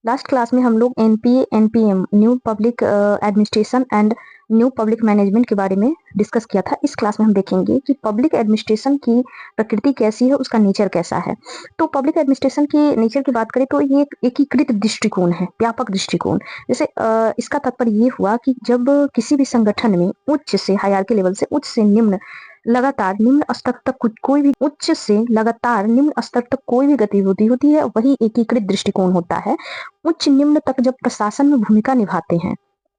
Last class में हम लोग NPA NPM new public administration and new public management के बारे में डिस्कस किया था। इस क्लास में हम देखेंगे कि पब्लिक एडमिनिस्ट्रेशन की प्रकृति कैसी है, उसका नेचर कैसा है। तो पब्लिक एडमिनिस्ट्रेशन की नेचर की बात करें तो ये एक एकीकृत दृष्टिकोण है, व्यापक दृष्टिकोण। जैसे इसका तात्पर्य ये हुआ कि जब किसी भी संगठन में उच्च से हायरार्की लेवल से उच्च से निम्न लगातार निम्न स्तर तक कोई भी उच्च से लगातार निम्न स्तर तक कोई भी गतिविधि होती है, वही एकीकृत दृष्टिकोण होता है। उच्च निम्न तक जब प्रशासन में भूमिका निभाते हैं,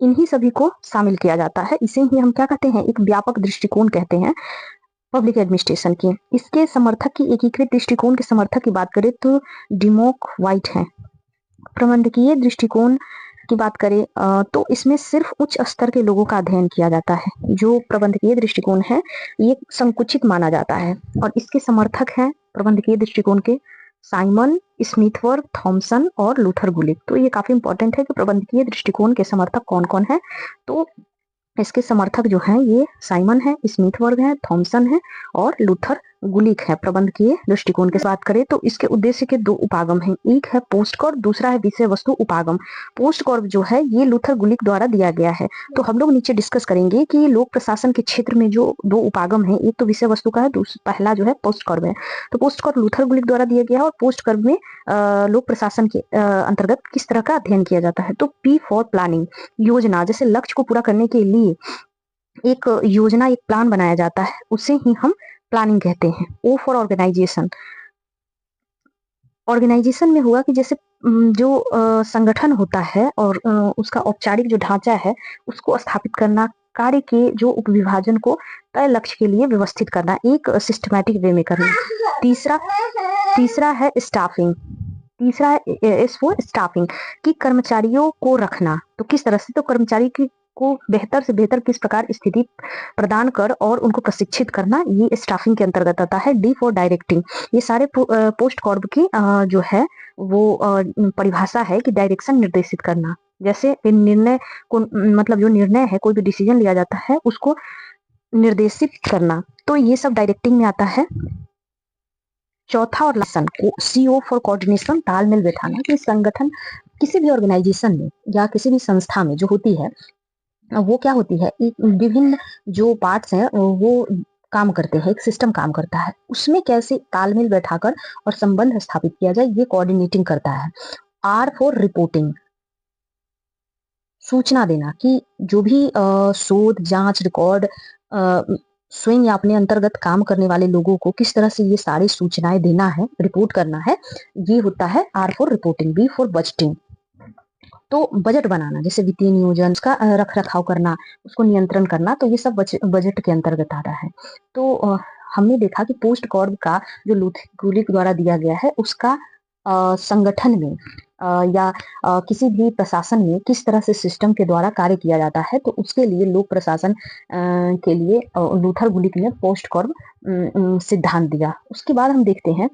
इन्हीं सभी को शामिल किया जाता है। इसे ही हम क्या कहते हैं, एक व्यापक दृष्टिकोण कहते हैं पब्लिक एडमिनिस्ट्रेशन की। इसके समर्थक की एकीकृत दृष्टिकोण के समर्थक की बात करें तो डिमोक वाइट है। प्रबंधकीय दृष्टिकोण की बात करें तो इसमें सिर्फ उच्च स्तर के लोगों का अध्ययन किया जाता है। जो प्रबंधकीय दृष्टिकोण है ये संकुचित माना जाता है, और इसके समर्थक हैं प्रबंधकीय दृष्टिकोण के साइमन, स्मिथवर्ग, थॉमसन और लूथर गुलिक। तो ये काफी इंपॉर्टेंट है कि प्रबंधकीय दृष्टिकोण के समर्थक कौन कौन है। तो इसके समर्थक जो हैं ये साइमन है, स्मिथवर्ग है, थॉमसन है और लूथर गुलिक है। प्रबंधकीय दृष्टिकोण की बात करें तो इसके उद्देश्य के दो उपागम हैं, एक है पोस्ट कॉर्प, दूसरा है विषय वस्तु उपागम। पोस्ट कॉर्प जो है ये लूथर गुलिक द्वारा दिया गया है। तो हम लोग नीचे डिस्कस करेंगे कि लोक प्रशासन के क्षेत्र में जो दो उपागम है, एक तो विषय वस्तु का है, पहला जो है पोस्ट कॉर्प है। तो पोस्ट कॉर्प लूथर गुलिक द्वारा दिया गया है, और पोस्ट कॉर्प में लोक प्रशासन के अंतर्गत किस तरह का अध्ययन किया जाता है। तो पी फॉर प्लानिंग, योजना, जैसे लक्ष्य को पूरा करने के लिए एक योजना, एक प्लान बनाया जाता है, उसे ही हम प्लानिंग कहते हैं। ओ फॉर ऑर्गेनाइजेशन, ऑर्गेनाइजेशन में हुआ कि जैसे जो संगठन होता है और उसका औपचारिक जो ढांचा है उसको स्थापित करना, कार्य के जो उपविभाजन को तय लक्ष्य के लिए व्यवस्थित करना, एक सिस्टमैटिक वे में करना। तीसरा है स्टाफिंग, तीसरा है इस वो स्टाफिंग कि कर्मचारियों को रखना। तो किस तरह से, तो कर्मचारी को बेहतर से बेहतर किस प्रकार स्थिति प्रदान कर और उनको प्रशिक्षित करना, ये स्टाफिंग के अंतर्गत आता है। डी फॉर डायरेक्टिंग, ये सारे पोस्ट कॉर्प की जो है वो परिभाषा है कि डायरेक्शन, निर्देशित करना। जैसे निर्णय को, मतलब जो निर्णय है, कोई भी डिसीजन लिया जाता है उसको निर्देशित करना, तो ये सब डायरेक्टिंग में आता है। चौथा और लासन को सीओ फॉर कोऑर्डिनेशन, तालमेल बैठाना, कि संगठन किसी भी ऑर्गेनाइजेशन में या किसी भी संस्था में जो होती है वो क्या होती है, विभिन्न जो पार्ट्स हैं वो काम करते हैं, एक सिस्टम काम करता है, उसमें कैसे तालमेल बैठाकर और संबंध स्थापित किया जाए, ये कोऑर्डिनेटिंग करता है। आर फॉर रिपोर्टिंग, सूचना देना, कि जो भी शोध, जांच, रिकॉर्ड, स्वयं या अपने अंतर्गत काम करने वाले लोगों को किस तरह से ये सारी सूचनाएं देना है, रिपोर्ट करना है, ये होता है R for reporting. B for budgeting, तो बजट बनाना, जैसे वित्तीय नियोजन, उसका रख रखाव करना, उसको नियंत्रण करना, तो ये सब बजट के अंतर्गत आता है। तो हमने देखा कि पोस्ट कॉर्प का जो लूथर गुलिक द्वारा दिया गया है उसका संगठन में या किसी भी प्रशासन में किस तरह से सिस्टम के द्वारा कार्य किया जाता है, तो उसके लिए लोक प्रशासन के लिए लूथर गुलिक ने पोस्ट कॉर्प सिद्धांत दिया। उसके बाद हम देखते हैं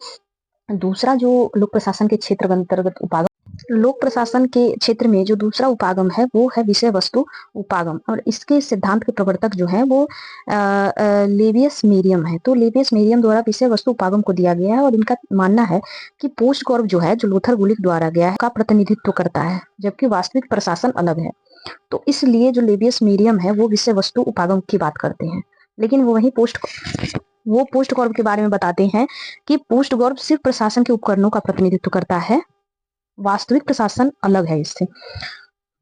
दूसरा जो लोक प्रशासन के क्षेत्र के अंतर्गत उपागम, लोक प्रशासन के क्षेत्र में जो दूसरा उपागम है वो है विषय वस्तु उपागम, और इसके सिद्धांत के प्रवर्तक जो है वो लेवियस मेरियम है। तो लेवियस मेरियम द्वारा विषय वस्तु उपागम को दिया गया है, और इनका मानना है कि पोस्ट कॉर्प जो है, जो लूथर गुलिक द्वारा गया है, का प्रतिनिधित्व करता है, जबकि वास्तविक प्रशासन अलग है। तो इसलिए जो लेवियस मेरियम है वो विषय वस्तु उपागम की बात करते हैं, लेकिन वो पोस्ट कॉर्प के बारे में बताते हैं कि पोस्ट कॉर्प सिर्फ प्रशासन के उपकरणों का प्रतिनिधित्व करता है, वास्तविक प्रशासन अलग है इससे।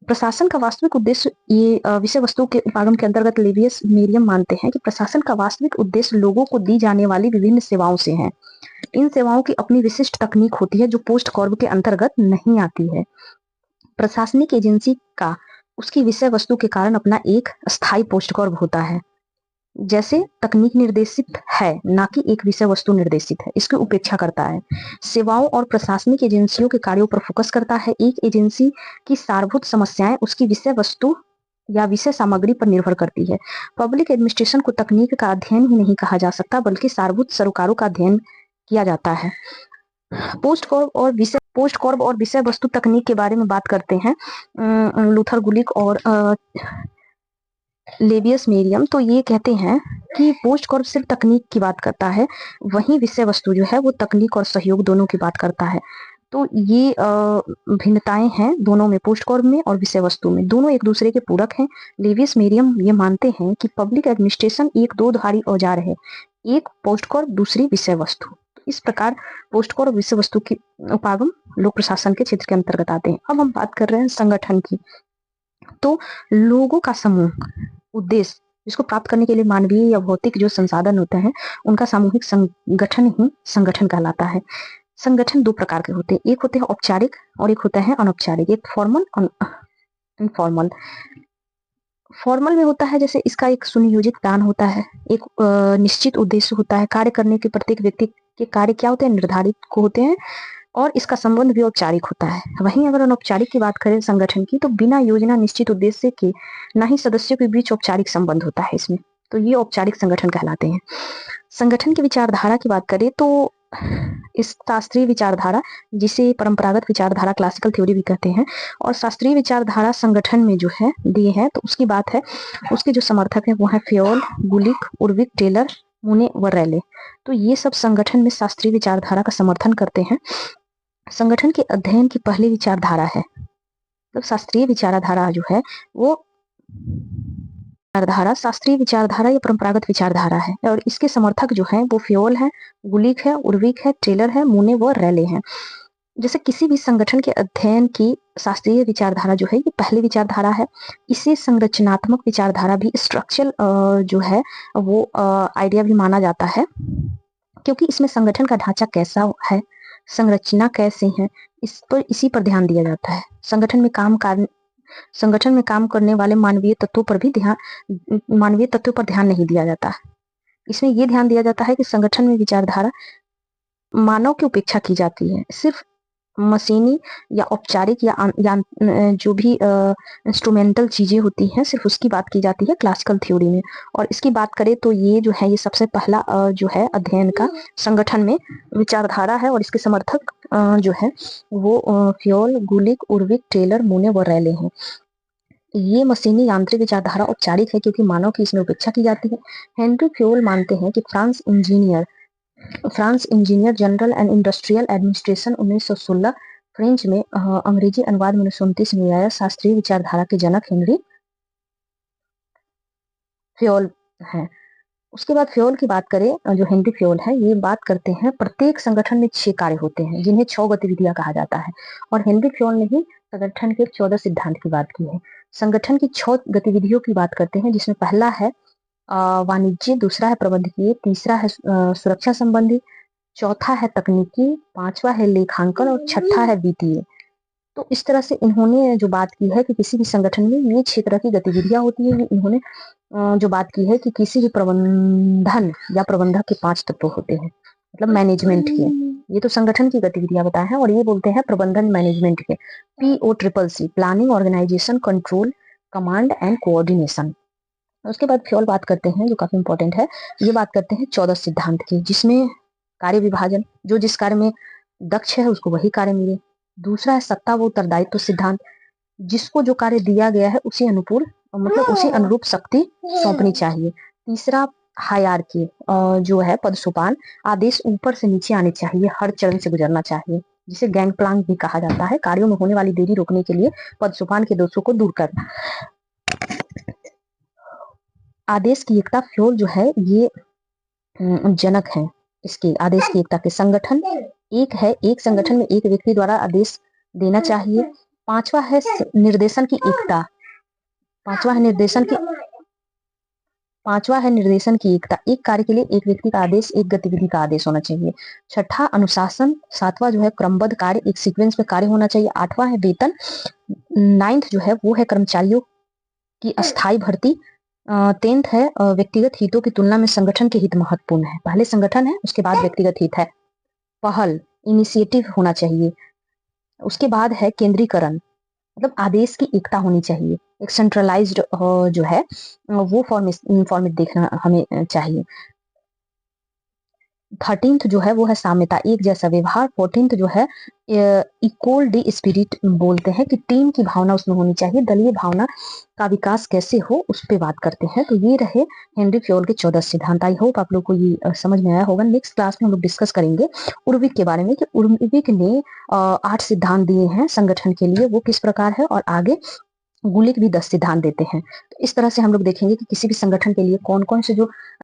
प्रशासन का वास्तविक उद्देश्य, ये विषय वस्तु के उपागम के अंतर्गत लेवियस मेरियम मानते हैं कि प्रशासन का वास्तविक उद्देश्य लोगों को दी जाने वाली विभिन्न सेवाओं से है। इन सेवाओं की अपनी विशिष्ट तकनीक होती है जो पोस्ट कॉर्प के अंतर्गत नहीं आती है। प्रशासनिक एजेंसी का उसकी विषय वस्तु के कारण अपना एक स्थायी पोस्ट कॉर्प होता है, जैसे तकनीक निर्देशित है ना कि एक विषय वस्तु निर्देशित है, इसकी उपेक्षा करता है। सेवाओं और प्रशासनिक एजेंसियों के कार्यों पर फोकस करता है। एक एजेंसी की सारभूत समस्याएं उसकी विषय वस्तु या विषय सामग्री पर निर्भर करती है। पब्लिक एडमिनिस्ट्रेशन को तकनीक का अध्ययन ही नहीं कहा जा सकता, बल्कि सारभूत सरोकारों का अध्ययन किया जाता है। पोस्ट कॉर्प और विषय वस्तु तकनीक के बारे में बात करते हैं लूथर गुलिक और लेवियस मेरियम। तो ये कहते हैं कि पोस्ट कॉर्प सिर्फ तकनीक की बात करता है, वहीं विषय वस्तु जो है वो तकनीक और सहयोग दोनों की बात करता है। तो ये भिन्नताएं हैं दोनों में, पोस्टकॉर्ड में और विषय वस्तु में, दोनों एक दूसरे के पूरक हैं। लेविस मेरियम ये मानते हैं कि पब्लिक एडमिनिस्ट्रेशन एक दो धारी औजार है, एक पोस्टकॉर्ड दूसरी विषय वस्तु। तो इस प्रकार पोस्टकॉर्ड और विषय वस्तु की उपागम लोक प्रशासन के क्षेत्र के अंतर्गत आते हैं। अब हम बात कर रहे हैं संगठन की। तो लोगों का समूह, उद्देश्य जिसको प्राप्त करने के लिए मानवीय या भौतिक जो संसाधन होते हैं उनका सामूहिक संगठन ही संगठन कहलाता है। संगठन दो प्रकार के होते हैं, एक होते हैं औपचारिक और एक होता है अनौपचारिक, एक फॉर्मल और इनफॉर्मल। फॉर्मल में होता है जैसे इसका एक सुनियोजित प्लान होता है, एक निश्चित उद्देश्य होता है, कार्य करने के प्रत्येक व्यक्ति के कार्य क्या होते हैं, निर्धारित को होते हैं, और इसका संबंध भी औपचारिक होता है। वहीं अगर अनौपचारिक की बात करें संगठन की, तो बिना योजना निश्चित उद्देश्य के ना ही सदस्यों के बीच औपचारिक संबंध होता है इसमें, तो ये औपचारिक संगठन कहलाते हैं। संगठन की विचारधारा की बात करें तो इस शास्त्रीय विचारधारा, जिसे परंपरागत विचारधारा क्लासिकल थ्योरी भी कहते हैं, और शास्त्रीय विचारधारा संगठन में जो है दिए है, तो उसकी बात है, उसके जो समर्थक है वो है फ्योल, गुलिक, उर्विक, टेलर, मुने व रैले। तो ये सब संगठन में शास्त्रीय विचारधारा का समर्थन करते हैं। संगठन के अध्ययन की पहली विचारधारा है, तो शास्त्रीय विचारधारा जो है वो विचारधारा शास्त्रीय विचारधारा या परंपरागत विचारधारा है, और इसके समर्थक जो है वो फ्योल है, गुलिक है, उर्विक है, टेलर है, मुने व रैले हैं। जैसे किसी भी संगठन के अध्ययन की शास्त्रीय विचारधारा जो है ये पहली विचारधारा है। इसे संरचनात्मक विचारधारा भी, स्ट्रक्चरल जो है वो आइडिया भी माना जाता है, क्योंकि इसमें संगठन का ढांचा कैसा है, संरचना कैसे है, इसी पर ध्यान दिया जाता है। संगठन में काम करने वाले मानवीय तत्वों पर ध्यान नहीं दिया जाता। इसमें यह ध्यान दिया जाता है कि संगठन में विचारधारा मानव की उपेक्षा की जाती है, सिर्फ मशीनी या औपचारिक या जो भी इंस्ट्रूमेंटल चीजें होती हैं सिर्फ उसकी बात की जाती है क्लासिकल थ्योरी में। और इसकी बात करें तो ये जो है ये सबसे पहला जो है अध्ययन का संगठन में विचारधारा है, और इसके समर्थक जो है वो फ्योल, गुलिक, उर्विक, टेलर, मुने व रैले हैं। ये मशीनी यांत्रिक विचारधारा औपचारिक है क्योंकि मानव की इसमें उपेक्षा की जाती है। हेनरी फ्योल मानते हैं कि France engineer general and industrial administration 1916 French में अंग्रेजी अनुवाद में 1929 में आया। शास्त्रीय विचारधारा के जनक हेनरी फ्योल है। उसके बाद फ्योल की बात करें, जो हेनरी फ्योल है ये बात करते हैं प्रत्येक संगठन में 6 कार्य होते हैं जिन्हें 6 गतिविधियां कहा जाता है, और हेनरी फ्योल ने ही संगठन के 14 सिद्धांत की बात की है। संगठन की 6 गतिविधियों की बात करते हैं, जिसमें पहला है वाणिज्य, दूसरा है प्रबंधकीय, तीसरा है सुरक्षा संबंधी, चौथा है तकनीकी, पांचवा है लेखांकन और छठा है वित्तीय। तो इस तरह से इन्होंने जो बात की है कि किसी भी संगठन में ये 6 तरह की गतिविधियां होती है। इन्होंने जो बात की है कि किसी भी प्रबंधन या प्रबंधक के 5 तत्व होते हैं, मतलब मैनेजमेंट के। ये तो संगठन की गतिविधियां बताए हैं, और ये बोलते हैं प्रबंधन मैनेजमेंट के, POCC, planning, organisation, control, command and coordination. उसके बाद फ्योल बात करते हैं जो काफी इंपॉर्टेंट है, ये बात करते हैं 14 सिद्धांत की, जिसमें कार्य विभाजन, जो जिस कार्य में दक्ष है उसको वही कार्य मिले। दूसरा है सत्ता व उत्तरदायित्व सिद्धांत, जिसको जो कार्य दिया गया है उसी अनुरूप शक्ति सौंपनी चाहिए। तीसरा हायरार्की, जो है पद सोपान, आदेश ऊपर से नीचे आने चाहिए, हर चरण से गुजरना चाहिए, जिसे गैंग प्लांक भी कहा जाता है। कार्यों में होने वाली देरी रोकने के लिए पद सोपान के दोषों को दूर करना। आदेश की एकता, फ्योल जो है ये जनक है इसके आदेश की एकता के। संगठन एक संगठन में एक व्यक्ति द्वारा आदेश देना चाहिए। पांचवा है निर्देशन की एकता, पांचवा है निर्देशन की एकता, एक कार्य के लिए एक व्यक्ति का आदेश, एक गतिविधि का आदेश होना चाहिए। छठा अनुशासन, सातवां जो है क्रमबद्ध कार्य, एक सीक्वेंस में कार्य होना चाहिए। आठवां है वेतन, 9th जो है वो है कर्मचारियों की अस्थायी भर्ती। 10th है व्यक्तिगत हितों की तुलना में संगठन के हित महत्वपूर्ण है, पहले संगठन है उसके बाद व्यक्तिगत हित है। पहल, इनिशिएटिव होना चाहिए। उसके बाद है केंद्रीकरण, मतलब आदेश की एकता होनी चाहिए, एक सेंट्रलाइज्ड जो है वो फॉर्मेट देखना हमें चाहिए। 13th जो है वो है साम्यता, एक जैसा व्यवहार। 14th जो है इक्वल डी स्पिरिट बोलते हैं कि टीम की भावना उसमें होनी चाहिए, दलीय भावना का विकास कैसे हो उस पर बात करते हैं। तो ये रहे हेनरी फ्योल के 14 सिद्धांत। आई होप आप लोग को ये समझ में आया होगा। नेक्स्ट क्लास में हम लोग डिस्कस करेंगे उर्विक के बारे में कि उर्विक ने 8 सिद्धांत दिए हैं संगठन के लिए, वो किस प्रकार है, और आगे गुलिक भी 10 सिद्धांत देते हैं। तो इस तरह से हम लोग देखेंगे कि किसी भी संगठन के लिए कौन कौन से जो